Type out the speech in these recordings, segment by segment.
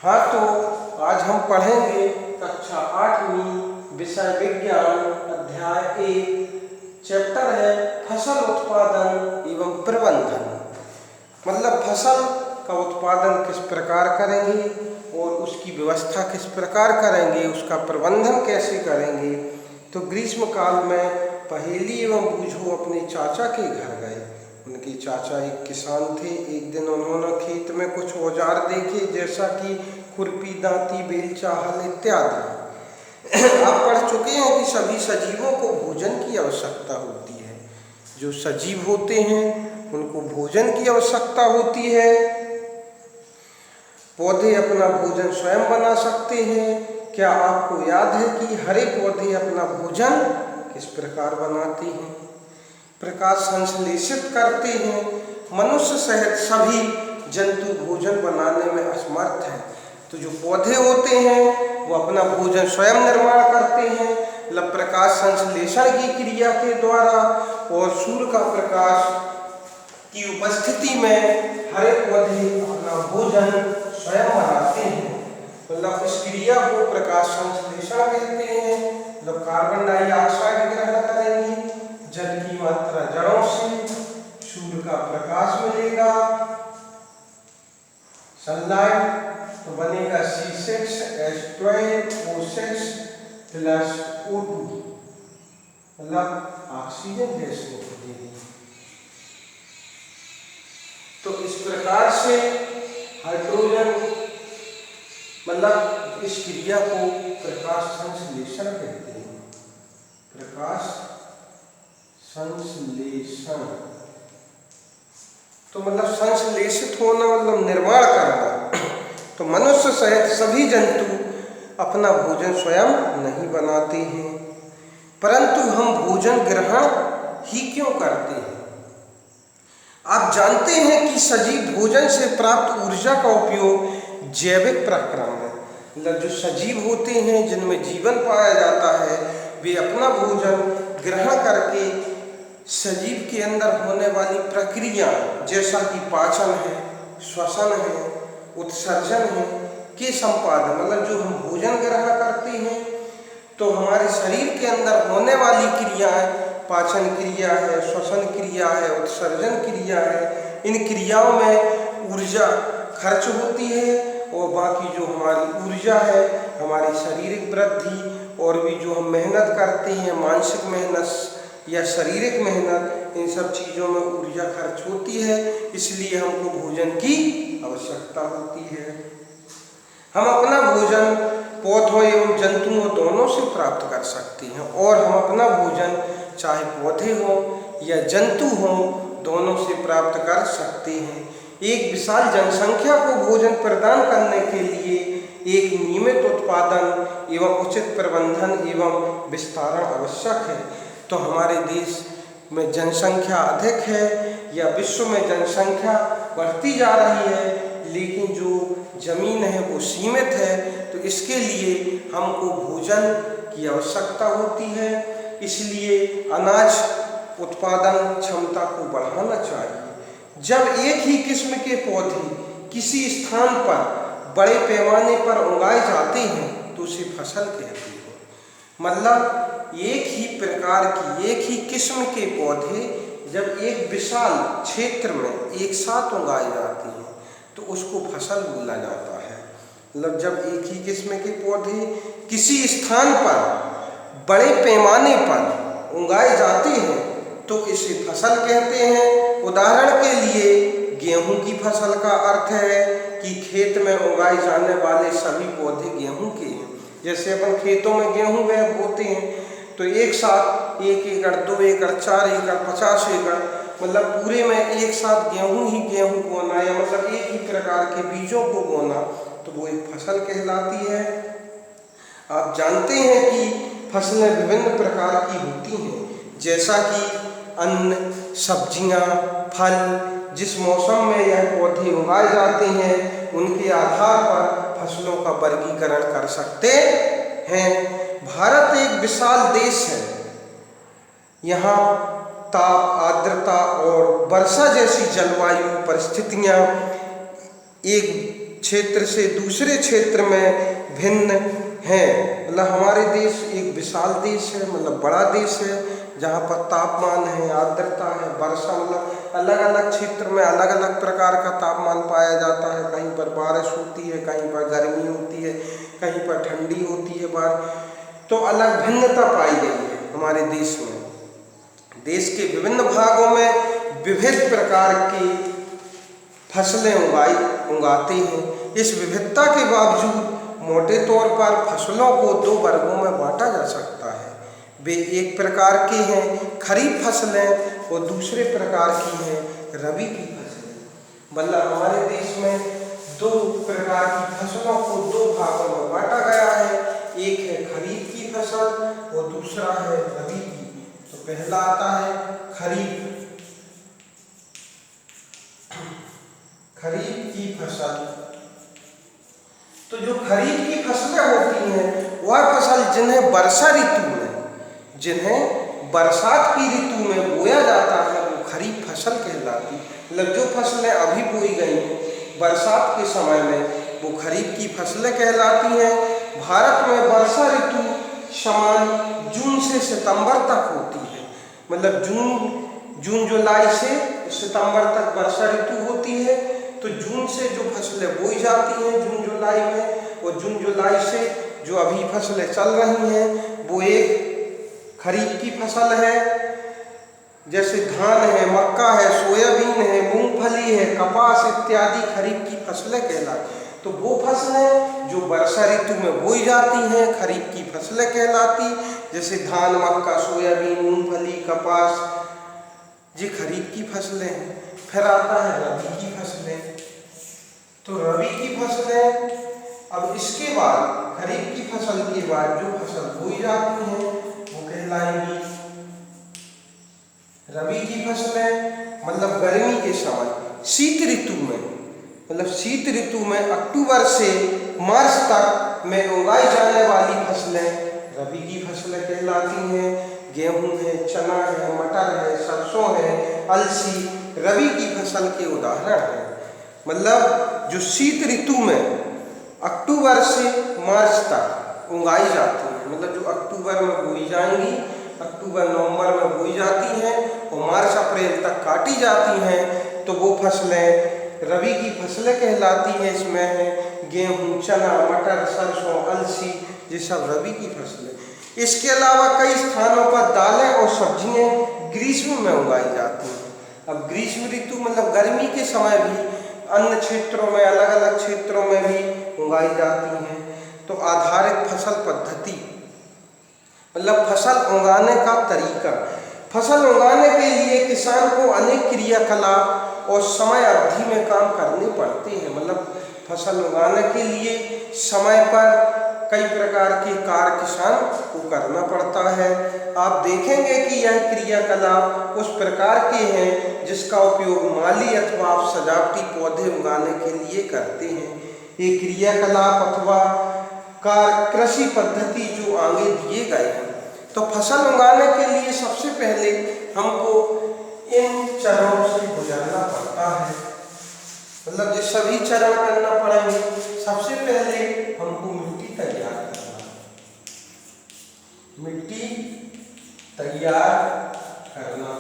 हाँ, तो आज हम पढ़ेंगे कक्षा 8वीं विषय विज्ञान अध्याय 1। चैप्टर है फसल उत्पादन एवं प्रबंधन। मतलब फसल का उत्पादन किस प्रकार करेंगे और उसकी व्यवस्था किस प्रकार करेंगे, उसका प्रबंधन कैसे करेंगे। तो ग्रीष्म काल में पहेली एवं बूझो अपने चाचा के घर गए। उनके चाचा एक किसान थे। एक दिन उन्होंने खेत में कुछ औजार देखे, जैसा कि खुरपी, दांती, बेलचा, हल इत्यादि। आप पढ़ चुके हैं कि सभी सजीवों को भोजन की आवश्यकता होती है। जो सजीव होते हैं उनको भोजन की आवश्यकता होती है। पौधे अपना भोजन स्वयं बना सकते हैं। क्या आपको याद है कि हरे पौधे अपना भोजन किस प्रकार बनाते हैं? प्रकाश संश्लेषित करते हैं। मनुष्य सहित सभी जंतु भोजन बनाने में असमर्थ हैं। तो जो पौधे होते हैं वो अपना भोजन स्वयं निर्माण करते हैं, मतलब प्रकाश संश्लेषण की क्रिया के द्वारा। और सूर्य का प्रकाश की उपस्थिति में हरे पौधे अपना भोजन स्वयं बनाते हैं। मतलब इस क्रिया को प्रकाश संश्लेषण कहते हैं। मतलब कार्बन डाइऑक्साइड ग्रहण करेंगे, जल की मात्रा जड़ों से सूर्य का प्रकाश मिलेगा, सनलाइट, तो बनेगा C6H12O6 प्लस O2, मतलब ऑक्सीजन गैस निकलेगी। तो इस प्रकार से हाइड्रोजन, मतलब इस क्रिया को प्रकाश संश्लेषण कहते हैं। प्रकाश संश्लेषण तो मतलब संश्लेषित होना, मतलब निर्माण करना। तो मनुष्य सहित सभी जंतु अपना भोजन स्वयं नहीं बनाते हैं, परंतु हम भोजन ग्रहण ही क्यों करते हैं? आप जानते हैं कि सजीव भोजन से प्राप्त ऊर्जा का उपयोग जैविक प्रक्रम है। मतलब जो सजीव होते हैं, जिनमें जीवन पाया जाता है, वे अपना भोजन ग्रहण करके सजीव के अंदर होने वाली प्रक्रिया, जैसा कि पाचन है, श्वसन है, उत्सर्जन है, के संपादन, मतलब जो हम भोजन ग्रहण करते हैं तो हमारे शरीर के अंदर होने वाली क्रियाएं, पाचन क्रिया है, श्वसन क्रिया है, उत्सर्जन क्रिया है, इन क्रियाओं में ऊर्जा खर्च होती है। और बाकी जो हमारी ऊर्जा है, हमारी शारीरिक वृद्धि और भी जो हम मेहनत करते हैं, मानसिक मेहनत या शारीरिक मेहनत, इन सब चीज़ों में ऊर्जा खर्च होती है। इसलिए हमको भोजन की आवश्यकता होती है। हम अपना भोजन पौधों एवं जंतुओं दोनों से प्राप्त कर सकते हैं, और हम अपना भोजन चाहे पौधे हों या जंतु हों, दोनों से प्राप्त कर सकते हैं। एक विशाल जनसंख्या को भोजन प्रदान करने के लिए एक नियमित उत्पादन एवं उचित प्रबंधन एवं विस्तारण आवश्यक है। तो हमारे देश में जनसंख्या अधिक है या विश्व में जनसंख्या बढ़ती जा रही है, लेकिन जो जमीन है वो सीमित है। तो इसके लिए हमको भोजन की आवश्यकता होती है। इसलिए अनाज उत्पादन क्षमता को बढ़ाना चाहिए। जब एक ही किस्म के पौधे किसी स्थान पर बड़े पैमाने पर उगाए जाते हैं तो उसे फसल कहते हैं। मतलब एक ही प्रकार की, एक ही किस्म के पौधे जब एक विशाल क्षेत्र में एक साथ उगाए जाते हैं तो उसको फसल बोला जाता है। मतलब जब एक ही किस्म के पौधे किसी स्थान पर बड़े पैमाने पर उगाए जाते हैं तो इसे फसल कहते हैं। उदाहरण के लिए गेहूं की फसल का अर्थ है कि खेत में उगाए जाने वाले सभी पौधे गेहूं के हैं। जैसे अपन खेतों में गेहूं बोते हैं तो एक साथ 1 एकड़, 2 एकड़, 4 एकड़, 50 एकड़, मतलब पूरे में एक साथ गेहूं बोना, या मतलब एक ही प्रकार के बीजों को बोना, तो वो एक फसल कहलाती है। आप जानते हैं कि फसलें विभिन्न प्रकार की होती हैं, जैसा कि अन्न, सब्जियां, फल। जिस मौसम में यह पौधे उगाए जाते हैं उनके आधार पर फसलों का वर्गीकरण कर सकते हैं। भारत एक विशाल देश है। यहाँ ताप, आर्द्रता और वर्षा जैसी जलवायु परिस्थितियाँ एक क्षेत्र से दूसरे क्षेत्र में भिन्न हैं। मतलब हमारे देश एक विशाल देश है, मतलब बड़ा देश है, जहाँ पर तापमान है, आर्द्रता है, वर्षा, मतलब अलग अलग क्षेत्र में अलग अलग प्रकार का तापमान पाया जाता है। कहीं पर बारिश होती है, कहीं पर गर्मी होती है, कहीं पर ठंडी होती है तो अलग भिन्नता पाई गई है हमारे देश में। देश के विभिन्न भागों में विविध प्रकार की फसलें उगाते हैं। इस विविधता के बावजूद मोटे तौर पर फसलों को दो वर्गों में बांटा जा सकता है। वे एक प्रकार के हैं खरीफ फसलें और दूसरे प्रकार की हैं रबी की फसलें। मतलब हमारे देश में दो प्रकार की फसलों को दो भागों में बांटा गया है, एक है खरीफ की फसल और दूसरा है रबी की। तो पहला आता है खरीफ की फसल। तो जो खरीफ की फसलें होती हैं वह फसल जिन्हें बरसात की ऋतु में बोया जाता है वो खरीफ फसल कहलाती है। मतलब जो फसलें अभी बोई गई हैं बरसात के समय में वो खरीफ की फसलें कहलाती हैं। भारत में वर्षा ऋतु समान जून से सितंबर तक होती है। मतलब जून जुलाई से सितंबर तक वर्षा ऋतु होती है। तो जून से जो फसलें बोई जाती हैं जून जुलाई में, और जून जुलाई से जो अभी फसलें चल रही हैं वो एक खरीफ की फसल है। जैसे धान है, मक्का है, सोयाबीन है, मूंगफली है, कपास इत्यादि खरीफ की फसलें कहलाती। तो वो फसलें जो वर्षा ऋतु में बोई जाती हैं खरीफ की फसलें कहलाती। जैसे धान, मक्का, सोयाबीन, मूंगफली, कपास, ये खरीफ की फसलें हैं। फिर आता है रबी की फसलें। तो रबी की फसलें, अब इसके बाद खरीफ की फसल के बाद जो फसल बोई जाती हैं वो कहलाएंगी रबी की फसलें। मतलब गर्मी के समय शीत ऋतु में, मतलब शीत ऋतु में अक्टूबर से मार्च तक में उगाई जाने वाली फसलें रबी की फसलें कहलाती हैं। गेहूं है, चना है, मटर है, सरसों है, अलसी रबी की फसल के उदाहरण हैं। मतलब जो शीत ऋतु में अक्टूबर से मार्च तक उगाई जाती हैं, मतलब जो अक्टूबर में बोई जाएंगी, अक्टूबर नवंबर में बोई जाती हैं और मार्च अप्रैल तक काटी जाती हैं, तो वो फसलें रबी की फसलें कहलाती हैं। इसमें है गेहूँ, चना, मटर, सरसों, अलसी, ये सब रबी की फसलें। इसके अलावा कई स्थानों पर दालें और सब्जियां ग्रीष्म में उगाई जाती हैं। अब ग्रीष्म ऋतु मतलब गर्मी के समय भी अन्य क्षेत्रों में, अलग अलग क्षेत्रों में भी उगाई जाती हैं। तो आधारित फसल पद्धति मतलब फसल उगाने का तरीका। फसल उगाने के लिए किसान को अनेक क्रियाकलाप और समय अवधि में काम करने पड़ते हैं। मतलब फसल उगाने के लिए समय पर कई प्रकार के कार्य किसान को करना पड़ता है। आप देखेंगे कि यह क्रियाकलाप उस प्रकार के हैं जिसका उपयोग माली अथवा आप सजावटी पौधे उगाने के लिए करते हैं। ये क्रियाकलाप अथवा कार्य कृषि पद्धति जो आगे दिए गए हैं। तो फसल उगाने के लिए सबसे पहले हमको इन चरणों से गुजरना पड़ता है। मतलब ये सभी चरण करना पड़ेंगे। सबसे पहले हमको मिट्टी तैयार करना, मिट्टी तैयार करना।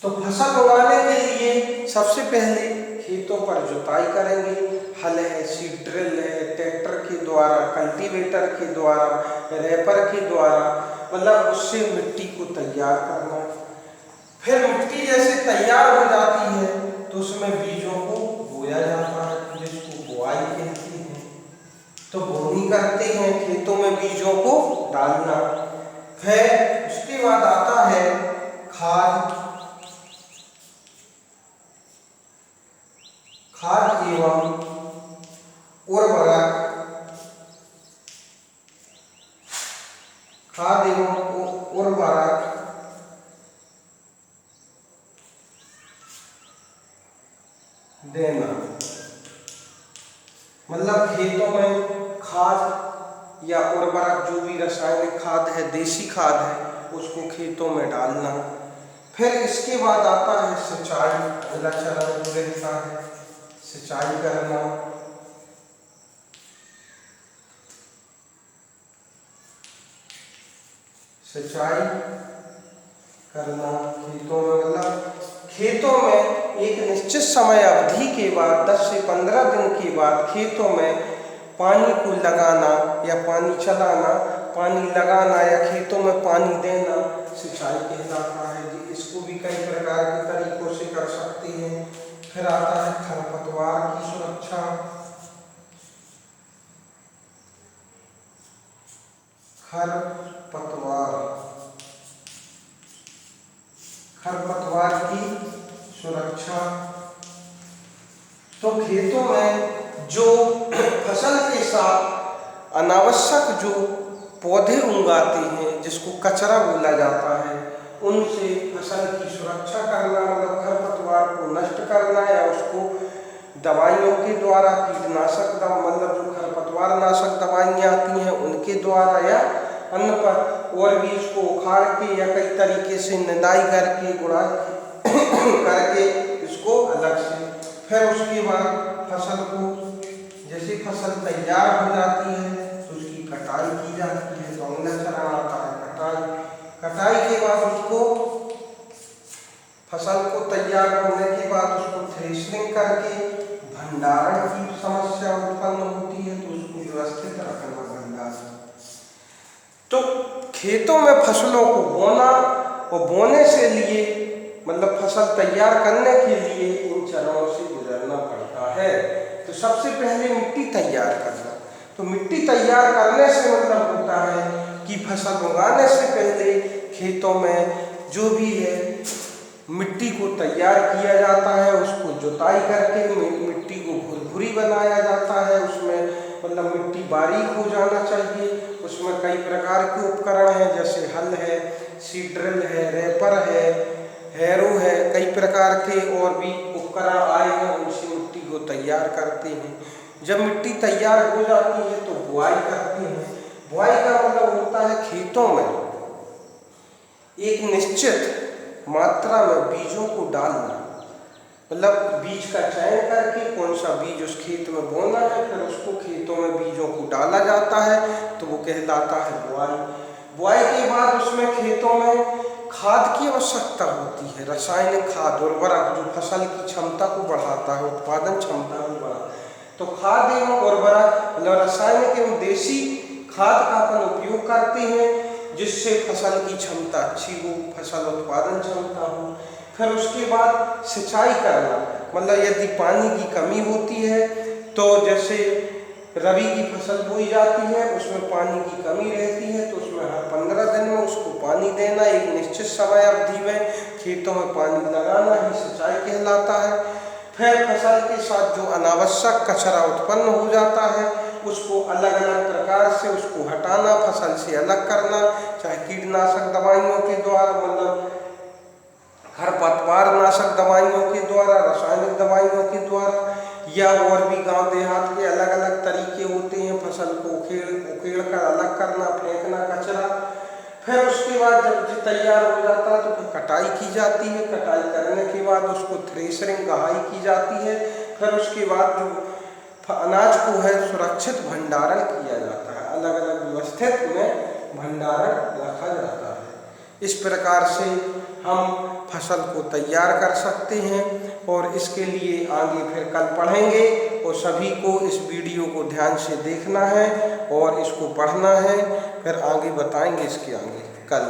तो फसल उगाने के लिए सबसे पहले खेतों पर जुताई करेंगे। हल है, सीड ड्रिल है, ट्रैक्टर के द्वारा, कल्टीवेटर के द्वारा, रैपर के द्वारा, मतलब उससे मिट्टी को तैयार करना। फिर मिट्टी जैसे तैयार हो जाती है तो उसमें बीजों को बोया जाता है, जिसको बुआई कहते हैं। तो बोनी करते हैं, खेतों में बीजों को डालना। फिर उसके बाद आता है खाद एवं उर्वरक, खाद एवं उर्वरक देना। मतलब खेतों में खाद या उर्वरक जो भी रासायनिक खाद है, देसी खाद है, उसको खेतों में डालना। फिर इसके बाद आता है सिंचाई, अगला चरण जो रहता है सिंचाई करना, सिंचाई करना खेतों में, मतलब खेतों में एक निश्चित समय अवधि के बाद 10 से 15 दिन के बाद खेतों में पानी को लगाना या पानी चलाना, पानी लगाना या खेतों में पानी देना सिंचाई कहलाता है जी। इसको भी कई प्रकार के तरीकों से कर सकते हैं। फिर आता है खरपतवार की सुरक्षा, खरपतवार की सुरक्षा। तो खेतों में जो फसल के साथ अनावश्यक जो पौधे उगाते हैं जिसको कचरा बोला जाता है, उनसे फसल की सुरक्षा करना, मतलब खरपतवार को नष्ट करना या उसको दवाइयों के द्वारा, कीटनाशक मतलब जो खरपतवार नाशक दवाइयाँ आती हैं उनके द्वारा या अन्य पर, और भी इसको उखाड़ के या कई तरीके से निदाई करके, गुड़ाई करके इसको अलग से। फिर उसके बाद फसल को, जैसे फसल तैयार हो जाती है तो उसकी कटाई की जाती है। तो अगला चरण आता है कटाई। कटाई के बाद उसको, फसल को तैयार होने के बाद उसको थ्रेशरिंग करके भंडारण की समस्या उत्पन्न होती है, तो उसको व्यवस्थित रखना भंडारण। तो खेतों में फसलों को बोना और बोने से लिए, मतलब फसल तैयार करने के लिए इन चरणों से गुजरना पड़ता है। तो सबसे पहले मिट्टी तैयार करना। तो मिट्टी तैयार करने से मतलब होता है कि फसल उगाने से पहले खेतों में जो भी है मिट्टी को तैयार किया जाता है, उसको जुताई करके मिट्टी को भुरभुरी बनाया जाता है। उसमें मतलब मिट्टी बारीक हो जाना चाहिए। उसमें कई प्रकार के उपकरण हैं, जैसे हल है, सीड्रिल है, रेपर है, हैरो है, कई प्रकार के और भी उपकरण आए हैं, उनसे मिट्टी को तैयार करते हैं। जब मिट्टी तैयार हो जाती है तो बुआई करते हैं। बुआई का मतलब होता है खेतों में एक निश्चित मात्रा में बीजों को डालना, मतलब बीज का चयन करके कौन सा बीज उस खेत में बोना है, फिर उसको खेतों में बीजों को डाला जाता है, तो वो कहलाता है बुआई। बुआई के बाद उसमें खेतों में खाद की आवश्यकता होती है, रासायनिक खाद, उर्वरक जो फसल की क्षमता को बढ़ाता है, उत्पादन क्षमता को बढ़ाता है। तो खाद एवं उर्वरक, मतलब रासायनिक एवं देसी खाद का अपन उपयोग करते हैं, जिससे फसल की क्षमता अच्छी हो, फसल उत्पादन क्षमता हो। फिर उसके बाद सिंचाई करना, मतलब यदि पानी की कमी होती है तो जैसे रबी की फसल बोई जाती है, उसमें पानी की कमी रहती है, तो उसमें हर 15 दिन में उसको पानी देना, एक निश्चित समय अवधि में खेतों में पानी लगाना ही सिंचाई कहलाता है। फिर फसल के साथ जो अनावश्यक कचरा उत्पन्न हो जाता है उसको अलग अलग प्रकार से उसको हटाना, फसल से अलग करना, चाहे कीटनाशक दवाइयों के द्वारा, मतलब खरपतवार नाशक दवाइयों के द्वारा, रासायनिक दवाइयों के द्वारा, या और भी गांव देहात के अलग अलग तरीके होते हैं फसल को उखेड़ कर अलग करना, फेंकना कचरा। फिर उसके बाद जब तैयार हो जाता है तो फिर कटाई की जाती है। कटाई करने के बाद उसको थ्रेशरिंग, गहाई की जाती है। फिर उसके बाद जो अनाज को है सुरक्षित भंडारण किया जाता है, अलग अलग व्यवस्थित में भंडारण रखा जाता है। इस प्रकार से हम फसल को तैयार कर सकते हैं और इसके लिए आगे फिर कल पढ़ेंगे, और सभी को इस वीडियो को ध्यान से देखना है और इसको पढ़ना है। फिर आगे बताएंगे इसके आगे कल।